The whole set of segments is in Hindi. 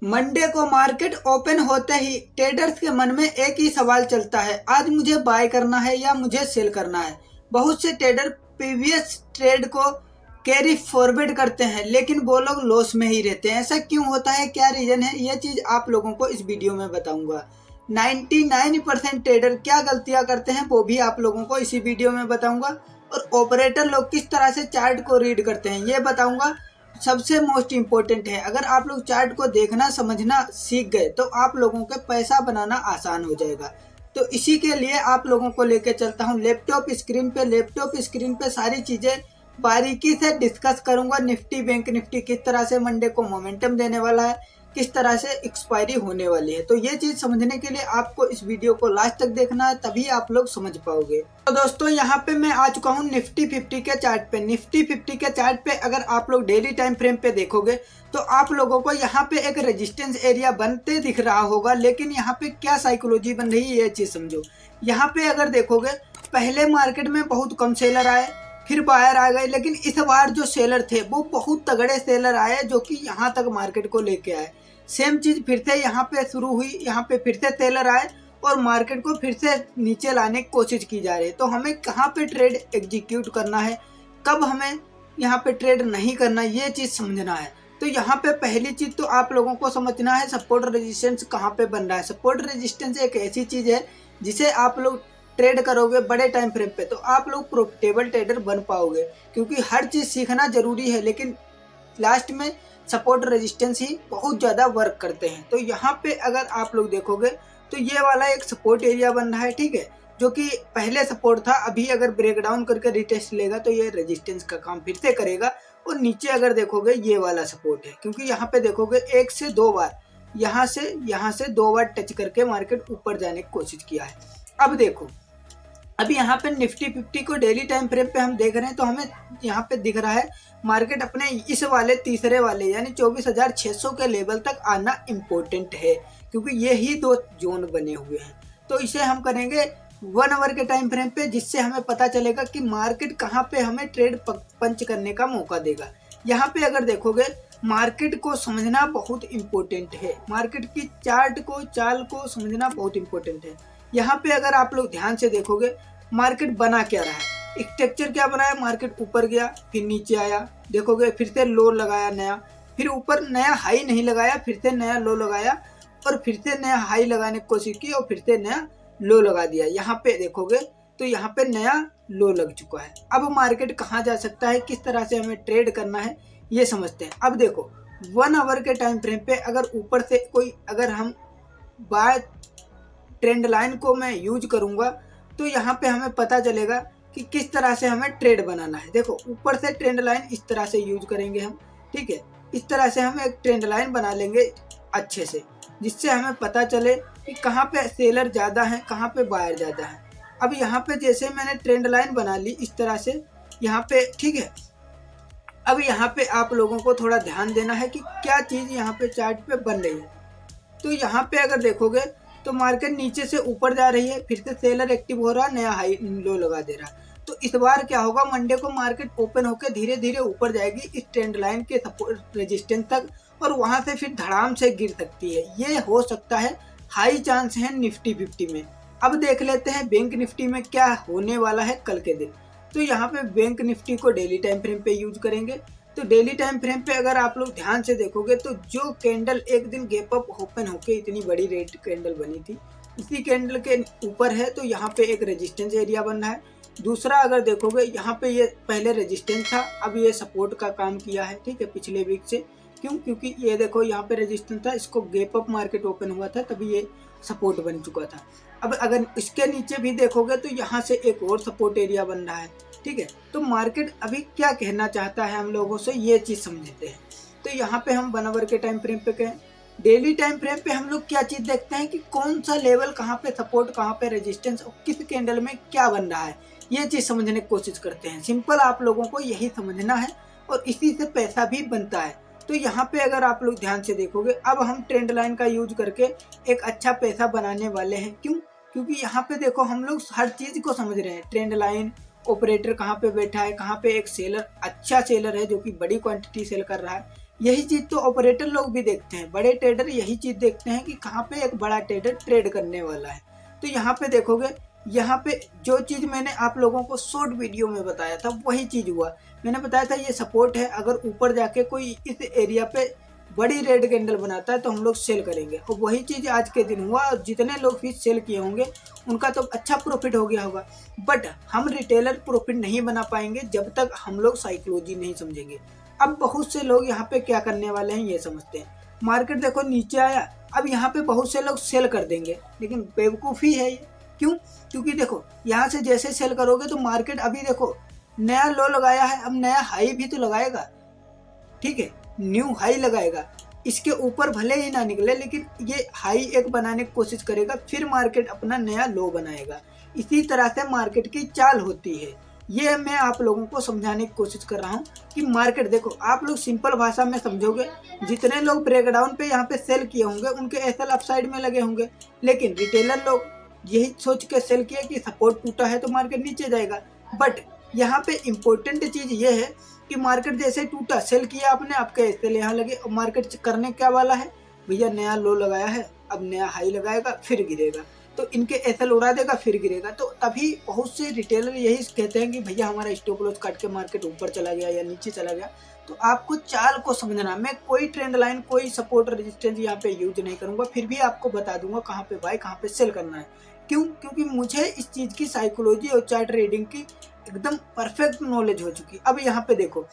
मंडे को मार्केट ओपन होते ही ट्रेडर्स के मन में एक ही सवाल चलता है, आज मुझे बाय करना है या मुझे सेल करना है। बहुत से ट्रेडर प्रीवियस ट्रेड को कैरी फॉरवर्ड करते हैं, लेकिन वो लोग लॉस में ही रहते हैं। ऐसा क्यों होता है, क्या रीजन है, यह चीज आप लोगों को इस वीडियो में बताऊंगा। 99% ट्रेडर क्या गलतियां करते हैं वो भी आप लोगों को इसी वीडियो में बताऊंगा, और ऑपरेटर लोग किस तरह से चार्ट को रीड करते हैं ये बताऊंगा। सबसे मोस्ट इम्पोर्टेंट है, अगर आप लोग चार्ट को देखना समझना सीख गए तो आप लोगों के पैसा बनाना आसान हो जाएगा। तो इसी के लिए आप लोगों को लेकर चलता हूँ लैपटॉप स्क्रीन पे सारी चीजें बारीकी से डिस्कस करूंगा। निफ्टी बैंक निफ्टी किस तरह से मंडे को मोमेंटम देने वाला है, किस तरह से एक्सपायरी होने वाली है। तो ये चीज समझने के लिए आपको इस वीडियो को लास्ट तक देखना है, तभी आप लोग समझ पाओगे। तो दोस्तों यहाँ पे मैं आ चुका हूँ निफ्टी 50 के चार्ट पे। निफ्टी 50 के चार्ट पे अगर आप लोग डेली टाइम फ्रेम पे देखोगे तो आप लोगों को यहाँ पे एक रेजिस्टेंस एरिया बनते दिख रहा होगा, लेकिन यहाँ पे क्या साइकोलॉजी बन रही है ये चीज समझो। यहाँ पे अगर देखोगे पहले मार्केट में बहुत कम सेलर आए, फिर बायर आ गए, लेकिन इस बार जो सेलर थे वो बहुत तगड़े सेलर आए जो कि यहाँ तक मार्केट को लेके आए। सेम चीज फिर से यहाँ पे शुरू हुई, यहाँ पे फिर से सेलर आए और मार्केट को फिर से नीचे लाने की कोशिश की जा रही है। तो हमें कहाँ पे ट्रेड एग्जीक्यूट करना है, कब हमें यहाँ पे ट्रेड नहीं करना, ये चीज समझना है। तो यहाँ पे पहली चीज तो आप लोगों को समझना है सपोर्ट रेजिस्टेंस कहाँ पे बन रहा है। सपोर्ट रेजिस्टेंस एक ऐसी चीज है जिसे आप लोग ट्रेड करोगे बड़े टाइम फ्रेम पे तो आप लोग प्रॉफिटेबल ट्रेडर बन पाओगे, क्योंकि हर चीज सीखना जरूरी है, लेकिन लास्ट में सपोर्ट रेजिस्टेंस ही बहुत ज़्यादा वर्क करते हैं। तो यहाँ पे अगर आप लोग देखोगे तो ये वाला एक सपोर्ट एरिया बन रहा है, ठीक है, जो कि पहले सपोर्ट था। अभी अगर ब्रेक डाउन करके रिटेस्ट लेगा तो ये रेजिस्टेंस का काम फिर से करेगा। और नीचे अगर देखोगे ये वाला सपोर्ट है, क्योंकि यहाँ पे देखोगे एक से दो बार यहाँ से दो बार टच करके मार्केट ऊपर जाने की कोशिश किया है। अब देखो अभी यहाँ पे निफ्टी 50 को डेली टाइम फ्रेम पे हम देख रहे हैं तो हमें यहाँ पे दिख रहा है मार्केट अपने इस वाले तीसरे वाले यानी 24,600 के लेवल तक आना इम्पोर्टेंट है, क्योंकि ये ही दो जोन बने हुए हैं। तो इसे हम करेंगे 1 आवर के टाइम फ्रेम पे, जिससे हमें पता चलेगा कि मार्केट कहाँ पे हमें ट्रेड पंच करने का मौका देगा। यहाँ पे अगर देखोगे मार्केट को समझना बहुत इम्पोर्टेंट है, मार्केट की चार्ट को चाल को समझना बहुत इम्पोर्टेंट है। यहाँ पे अगर आप लोग ध्यान से देखोगे मार्केट बना क्या रहा है, स्ट्रक्चर क्या बनाया, मार्केट ऊपर गया फिर नीचे आया, देखोगे फिर से लो लगाया नया, फिर ऊपर नया हाई नहीं लगाया, फिर से नया लो लगाया, और फिर से नया हाई लगाने की कोशिश की और फिर से नया लो लगा दिया। यहाँ पे देखोगे तो यहाँ पे नया लो लग चुका है। अब मार्केट कहाँ जा सकता है, किस तरह से हमें ट्रेड करना है ये समझते हैं। अब देखो 1 आवर के टाइम फ्रेम पे अगर ऊपर से कोई अगर हम बाय ट्रेंड लाइन को मैं यूज करूंगा तो यहाँ पे हमें पता चलेगा कि किस तरह से हमें ट्रेड बनाना है। देखो ऊपर से ट्रेंड लाइन इस तरह से यूज करेंगे हम, ठीक है, इस तरह से हम एक ट्रेंड लाइन बना लेंगे अच्छे से, जिससे हमें पता चले कि कहाँ पे सेलर ज़्यादा है कहाँ पे बायर ज़्यादा है। अब यहाँ पे जैसे मैंने ट्रेंड लाइन बना ली इस तरह से यहाँ पे, ठीक है। अब यहाँ पे आप लोगों को थोड़ा ध्यान देना है कि क्या चीज़ यहाँ पे चार्ट पे बन रही है। तो यहाँ पे अगर देखोगे तो मार्केट नीचे से ऊपर जा रही है, फिर से सेलर एक्टिव हो रहा है, नया हाई लो लगा दे रहा है। तो इस बार क्या होगा, मंडे को मार्केट ओपन होकर धीरे धीरे ऊपर जाएगी इस ट्रेंड लाइन के सपोर्ट रेजिस्टेंस तक, और वहां से फिर धड़ाम से गिर सकती है। ये हो सकता है, हाई चांस है निफ्टी 50 में। अब देख लेते हैं बैंक निफ्टी में क्या होने वाला है कल के दिन। तो यहाँ पे बैंक निफ्टी को डेली टाइम फ्रेम पे यूज करेंगे। तो डेली टाइम फ्रेम पे अगर आप लोग ध्यान से देखोगे तो जो कैंडल एक दिन गैप अप ओपन होके इतनी बड़ी रेड कैंडल बनी थी, उसी कैंडल के ऊपर है, तो यहाँ पे एक रेजिस्टेंस एरिया बन रहा है। दूसरा अगर देखोगे यहाँ पे ये पहले रेजिस्टेंस था, अब ये सपोर्ट का काम किया है, ठीक है, पिछले वीक से। क्यों, क्योंकि ये देखो यहाँ पे रेजिस्टेंस था, इसको गैप अप मार्केट ओपन हुआ था तभी ये सपोर्ट बन चुका था। अब अगर इसके नीचे भी देखोगे तो यहाँ से एक और सपोर्ट एरिया बन रहा है, ठीक है। तो मार्केट अभी क्या कहना चाहता है हम लोगों से ये चीज समझते हैं। तो यहाँ पे हम 1 आवर के टाइम फ्रेम पे कहें, डेली टाइम फ्रेम पे हम लोग क्या चीज देखते हैं कि कौन सा लेवल कहाँ पे सपोर्ट कहाँ पे रेजिस्टेंस और किस कैंडल में क्या बन रहा है, ये चीज समझने की कोशिश करते हैं। सिंपल आप लोगों को यही समझना है और इसी से पैसा भी बनता है। तो यहाँ पे अगर आप लोग ध्यान से देखोगे अब हम ट्रेंड लाइन का यूज करके एक अच्छा पैसा बनाने वाले हैं। क्यों, क्योंकि यहाँ पे देखो हम लोग हर चीज को समझ रहे हैं, ट्रेंड लाइन, ऑपरेटर कहाँ पे बैठा है, कहाँ पे एक सेलर अच्छा सेलर है जो कि बड़ी क्वांटिटी सेल कर रहा है, यही चीज़ तो ऑपरेटर लोग भी देखते हैं, बड़े ट्रेडर यही चीज़ देखते हैं कि कहाँ पे एक बड़ा ट्रेडर ट्रेड करने वाला है। तो यहाँ पे देखोगे, यहाँ पे जो चीज़ मैंने आप लोगों को शॉर्ट वीडियो में बताया था वही चीज़ हुआ। मैंने बताया था ये सपोर्ट है, अगर ऊपर जाके कोई इस एरिया पे बड़ी रेड कैंडल बनाता है तो हम लोग सेल करेंगे, और वही चीज़ आज के दिन हुआ। और जितने लोग भी सेल किए होंगे उनका तो अच्छा प्रॉफिट हो गया होगा, बट हम रिटेलर प्रॉफिट नहीं बना पाएंगे जब तक हम लोग साइकोलॉजी नहीं समझेंगे। अब बहुत से लोग यहाँ पे क्या करने वाले हैं ये समझते हैं। मार्केट देखो नीचे आया, अब यहाँ पे बहुत से लोग सेल कर देंगे, लेकिन बेवकूफ़ी है ये। क्यों? क्योंकि देखो यहाँ से जैसे सेल करोगे तो मार्केट अभी देखो नया लो लगाया है, अब नया हाई भी तो लगाएगा, ठीक है, न्यू हाई लगाएगा। इसके ऊपर भले ही ना निकले, लेकिन ये हाई एक बनाने की कोशिश करेगा, फिर मार्केट अपना नया लो बनाएगा। इसी तरह से मार्केट की चाल होती है। ये मैं आप लोगों को समझाने की कोशिश कर रहा हूँ कि मार्केट देखो, आप लोग सिंपल भाषा में समझोगे। जितने लोग ब्रेकडाउन पे यहाँ पे सेल किए होंगे उनके एसएल अपसाइड में लगे होंगे, लेकिन रिटेलर लोग यही सोच के सेल किया कि सपोर्ट टूटा है तो मार्केट नीचे जाएगा। बट यहाँ पे इम्पोर्टेंट चीज़ ये है कि मार्केट जैसे टूटा, सेल किया आपने, आपके एसएल यहाँ लगे, और मार्केट करने क्या वाला है भैया, नया लो लगाया है, अब नया हाई लगाएगा, फिर गिरेगा, तो इनके एसएल उड़ा देगा, फिर गिरेगा। तो तभी बहुत से रिटेलर यही कहते हैं कि भैया हमारा स्टॉप लॉस काट के मार्केट ऊपर चला गया या नीचे चला गया। तो आपको चाल को समझना, मैं कोई ट्रेंड लाइन, कोई सपोर्ट रेजिस्टेंस यहाँ पे यूज नहीं करूंगा, फिर भी आपको बता दूंगा कहाँ पे बाय, कहाँ पे सेल करना है। क्यों? क्योंकि मुझे इस चीज़ की साइकोलॉजी और चार्ट रीडिंग की एकदम परफेक्ट नॉलेज हो चुकी। अब यहाँ पे देखो,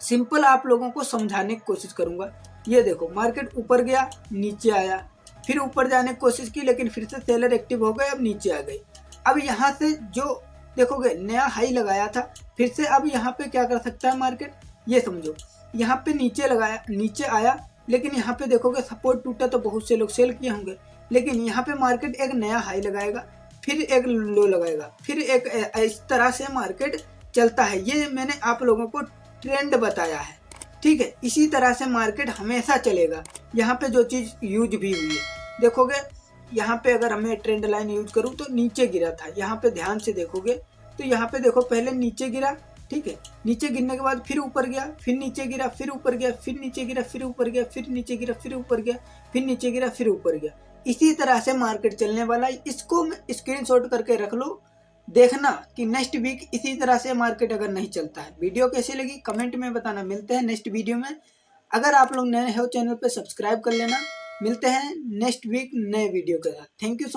सिंपल आप लोगों को समझाने की कोशिश करूंगा। ये देखो मार्केट ऊपर गया, नीचे आया, फिर ऊपर जाने की कोशिश की, लेकिन फिर से सेलर एक्टिव हो गए, अब नीचे आ गए। अब यहाँ से जो देखोगे नया हाई लगाया था, फिर से अब यहाँ पे क्या कर सकता है मार्केट, ये समझो। यहाँ पे नीचे लगाया, नीचे आया, लेकिन यहाँ पे देखोगे सपोर्ट टूटा तो बहुत से लोग सेल किए होंगे, लेकिन यहाँ पे मार्केट एक नया हाई लगाएगा, फिर एक लो लगाएगा, फिर एक, इस तरह से मार्केट चलता है। ये मैंने आप लोगों को ट्रेंड बताया है, ठीक है। इसी तरह से मार्केट हमेशा चलेगा। यहाँ पे जो चीज़ यूज भी हुई है देखोगे, यहाँ पे अगर हमें ट्रेंड लाइन यूज करूँ तो नीचे गिरा था, यहाँ पे ध्यान से देखोगे तो यहाँ पे देखो पहले नीचे गिरा, ठीक है, नीचे गिरने के बाद फिर ऊपर गया, फिर नीचे गिरा, फिर ऊपर गया, फिर नीचे गिरा, फिर ऊपर गया, फिर नीचे गिरा, फिर ऊपर गया, फिर नीचे गिरा, फिर ऊपर गया। इसी तरह से मार्केट चलने वाला है। इसको स्क्रीनशॉट करके रख लो, देखना कि नेक्स्ट वीक इसी तरह से मार्केट अगर नहीं चलता है। वीडियो कैसी लगी कमेंट में बताना। मिलते हैं नेक्स्ट वीडियो में। अगर आप लोग नए हो चैनल पे सब्सक्राइब कर लेना। मिलते हैं नेक्स्ट वीक नए वीडियो के साथ। Thank you so